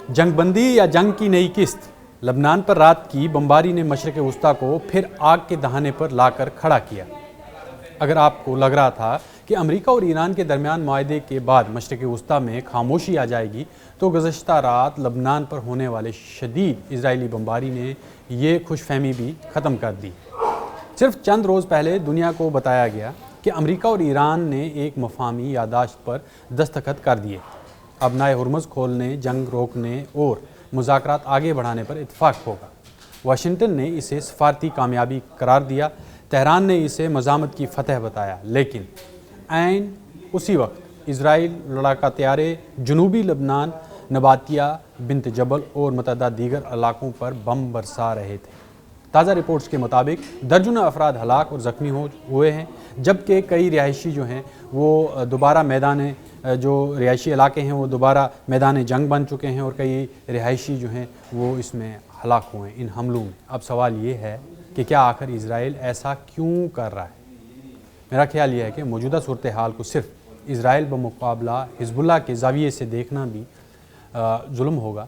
جنگ بندی یا جنگ کی نئی قسط، لبنان پر رات کی بمباری نے مشرق وسطیٰ کو پھر آگ کے دہانے پر لا کر کھڑا کیا۔ اگر آپ کو لگ رہا تھا کہ امریکہ اور ایران کے درمیان معاہدے کے بعد مشرق وسطیٰ میں خاموشی آ جائے گی، تو گزشتہ رات لبنان پر ہونے والے شدید اسرائیلی بمباری نے یہ خوش فہمی بھی ختم کر دی۔ صرف چند روز پہلے دنیا کو بتایا گیا کہ امریکہ اور ایران نے ایک مفاہمی یادداشت پر دستخط کر دیے۔ اب نئے ہرمز کھولنے، جنگ روکنے اور مذاکرات آگے بڑھانے پر اتفاق ہوگا۔ واشنگٹن نے اسے سفارتی کامیابی قرار دیا، تہران نے اسے مزاحمت کی فتح بتایا، لیکن عین اسی وقت اسرائیل لڑاکا طیارے جنوبی لبنان، نباتیہ، بنت جبل اور متعدد دیگر علاقوں پر بم برسا رہے تھے۔ تازہ رپورٹس کے مطابق درجنوں افراد ہلاک اور زخمی ہوئے ہیں، جبکہ کئی رہائشی جو ہیں وہ دوبارہ جو رہائشی علاقے ہیں وہ دوبارہ میدان جنگ بن چکے ہیں، اور کئی رہائشی جو ہیں وہ اس میں ہلاک ہوئے ہیں ان حملوں میں۔ اب سوال یہ ہے کہ کیا آخر اسرائیل ایسا کیوں کر رہا ہے؟ میرا خیال یہ ہے کہ موجودہ صورتحال کو صرف اسرائیل بمقابلہ حزب اللہ کے زاویے سے دیکھنا بھی ظلم ہوگا،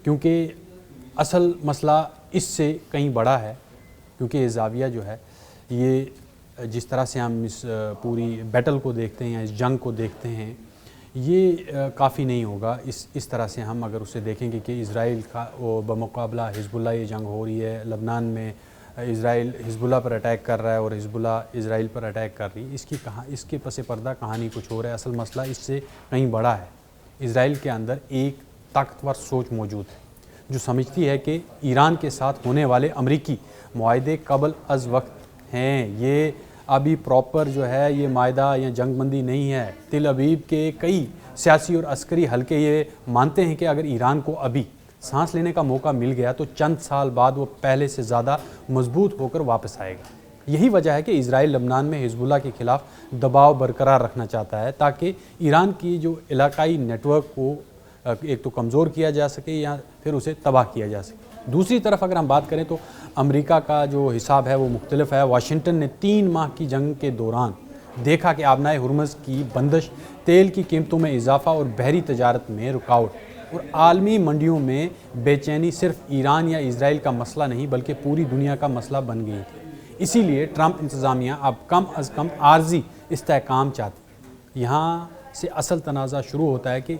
کیونکہ اصل مسئلہ اس سے کہیں بڑا ہے، کیونکہ یہ زاویہ جو ہے یہ جس طرح سے ہم اس پوری بیٹل کو دیکھتے ہیں یا اس جنگ کو دیکھتے ہیں، یہ کافی نہیں ہوگا۔ اس طرح سے ہم اگر اسے دیکھیں گے کہ اسرائیل کا بمقابلہ حزب اللہ یہ جنگ ہو رہی ہے، لبنان میں اسرائیل حزب اللہ پر اٹیک کر رہا ہے اور حزب اللہ اسرائیل پر اٹیک کر رہی ہے، اس کے پس پردہ کہانی کچھ اور ہے۔ اصل مسئلہ اس سے کہیں بڑا ہے۔ اسرائیل کے اندر ایک طاقتور سوچ موجود ہے جو سمجھتی ہے کہ ایران کے ساتھ ہونے والے امریکی معاہدے قبل از وقت ہیں، یہ ابھی پراپر جو ہے یہ معاہدہ یا جنگ بندی نہیں ہے۔ تل ابیب کے کئی سیاسی اور عسکری حلقے یہ مانتے ہیں کہ اگر ایران کو ابھی سانس لینے کا موقع مل گیا تو چند سال بعد وہ پہلے سے زیادہ مضبوط ہو کر واپس آئے گا۔ یہی وجہ ہے کہ اسرائیل لبنان میں حزب اللہ کے خلاف دباؤ برقرار رکھنا چاہتا ہے، تاکہ ایران کی جو علاقائی نیٹ ورک کو ایک تو کمزور کیا جا سکے یا پھر اسے تباہ کیا جا سکے۔ دوسری طرف اگر ہم بات کریں تو امریکہ کا جو حساب ہے وہ مختلف ہے۔ واشنگٹن نے 3 ماہ کی جنگ کے دوران دیکھا کہ آبنائے ہرمز کی بندش، تیل کی قیمتوں میں اضافہ اور بحری تجارت میں رکاوٹ اور عالمی منڈیوں میں بے چینی صرف ایران یا اسرائیل کا مسئلہ نہیں بلکہ پوری دنیا کا مسئلہ بن گئی تھی۔ اسی لیے ٹرمپ انتظامیہ اب کم از کم عارضی استحکام چاہتی۔ یہاں سے اصل تنازع شروع ہوتا ہے کہ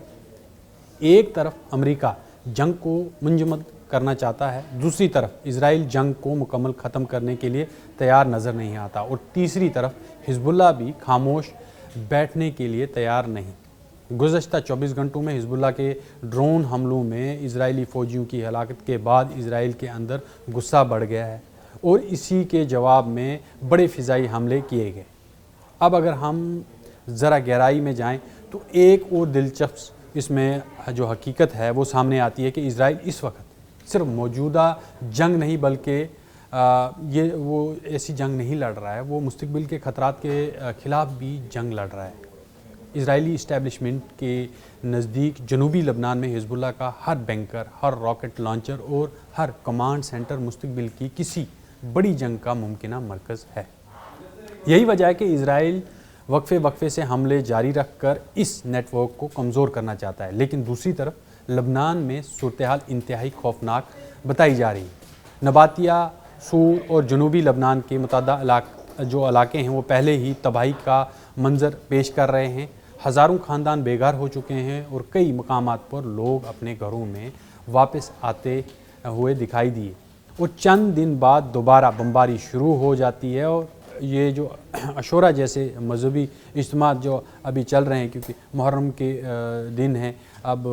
ایک طرف امریکہ جنگ کو منجمد کرنا چاہتا ہے، دوسری طرف اسرائیل جنگ کو مکمل ختم کرنے کے لیے تیار نظر نہیں آتا، اور تیسری طرف حزب اللہ بھی خاموش بیٹھنے کے لیے تیار نہیں۔ گزشتہ 24 گھنٹوں میں حزب اللہ کے ڈرون حملوں میں اسرائیلی فوجیوں کی ہلاکت کے بعد اسرائیل کے اندر غصہ بڑھ گیا ہے، اور اسی کے جواب میں بڑے فضائی حملے کیے گئے۔ اب اگر ہم ذرا گہرائی میں جائیں تو ایک اور دلچسپ اس میں جو حقیقت ہے وہ سامنے آتی ہے کہ اسرائیل اس وقت صرف موجودہ جنگ نہیں بلکہ وہ ایسی جنگ نہیں لڑ رہا ہے، وہ مستقبل کے خطرات کے خلاف بھی جنگ لڑ رہا ہے۔ اسرائیلی اسٹیبلشمنٹ کے نزدیک جنوبی لبنان میں حزب اللہ کا ہر بینکر، ہر راکٹ لانچر اور ہر کمانڈ سینٹر مستقبل کی کسی بڑی جنگ کا ممکنہ مرکز ہے۔ یہی وجہ ہے کہ اسرائیل وقفے سے حملے جاری رکھ کر اس نیٹ ورک کو کمزور کرنا چاہتا ہے، لیکن دوسری طرف لبنان میں صورتحال انتہائی خوفناک بتائی جا رہی ہے۔ نباتیہ، سور اور جنوبی لبنان کے متعدد جو علاقے ہیں وہ پہلے ہی تباہی کا منظر پیش کر رہے ہیں۔ ہزاروں خاندان بے گھر ہو چکے ہیں اور کئی مقامات پر لوگ اپنے گھروں میں واپس آتے ہوئے دکھائی دیے، اور چند دن بعد دوبارہ بمباری شروع ہو جاتی ہے۔ اور یہ جو عاشورہ جیسے مذہبی اجتماعات جو ابھی چل رہے ہیں، کیونکہ محرم کے دن ہیں، اب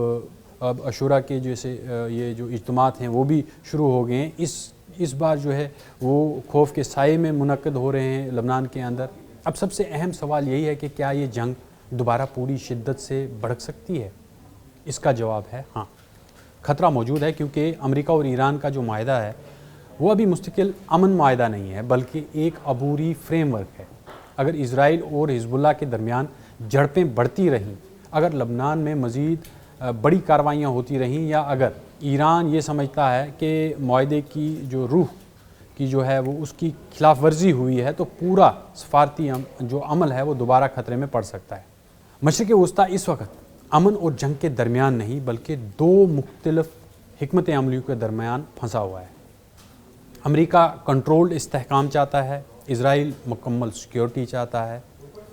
عاشورہ کے جیسے یہ جو اجتماعات ہیں وہ بھی شروع ہو گئے ہیں۔ اس بار جو ہے وہ خوف کے سائے میں منعقد ہو رہے ہیں لبنان کے اندر۔ اب سب سے اہم سوال یہی ہے کہ کیا یہ جنگ دوبارہ پوری شدت سے بھڑک سکتی ہے؟ اس کا جواب ہے ہاں، خطرہ موجود ہے، کیونکہ امریکہ اور ایران کا جو معاہدہ ہے وہ ابھی مستقل امن معاہدہ نہیں ہے بلکہ ایک عبوری فریم ورک ہے۔ اگر اسرائیل اور حزب اللہ کے درمیان جھڑپیں بڑھتی رہیں، اگر لبنان میں مزید بڑی کارروائیاں ہوتی رہیں، یا اگر ایران یہ سمجھتا ہے کہ معاہدے کی جو روح کی جو ہے وہ اس کی خلاف ورزی ہوئی ہے، تو پورا سفارتی جو عمل ہے وہ دوبارہ خطرے میں پڑ سکتا ہے۔ مشرق وسطیٰ اس وقت امن اور جنگ کے درمیان نہیں بلکہ دو مختلف حکمت عملیوں کے درمیان پھنسا ہوا ہے۔ امریکہ کنٹرولڈ استحکام چاہتا ہے، اسرائیل مکمل سیکیورٹی چاہتا ہے،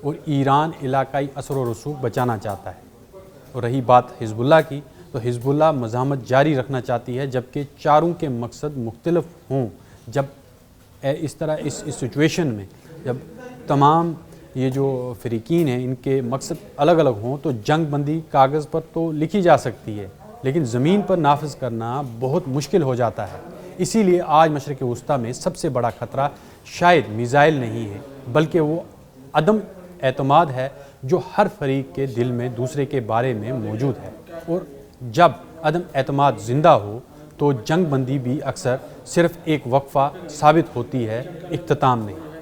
اور ایران علاقائی اثر و رسوخ بچانا چاہتا ہے۔ اور رہی بات حزب اللہ کی، تو حزب اللہ مزاحمت جاری رکھنا چاہتی ہے، جبکہ چاروں کے مقصد مختلف ہوں۔ جب اس طرح اس سچویشن میں جب تمام یہ جو فریقین ہیں ان کے مقصد الگ الگ ہوں تو جنگ بندی کاغذ پر تو لکھی جا سکتی ہے، لیکن زمین پر نافذ کرنا بہت مشکل ہو جاتا ہے۔ اسی لیے آج مشرق وسطیٰ میں سب سے بڑا خطرہ شاید میزائل نہیں ہے، بلکہ وہ عدم اعتماد ہے جو ہر فریق کے دل میں دوسرے کے بارے میں موجود ہے۔ اور جب عدم اعتماد زندہ ہو تو جنگ بندی بھی اکثر صرف ایک وقفہ ثابت ہوتی ہے، اختتام نہیں۔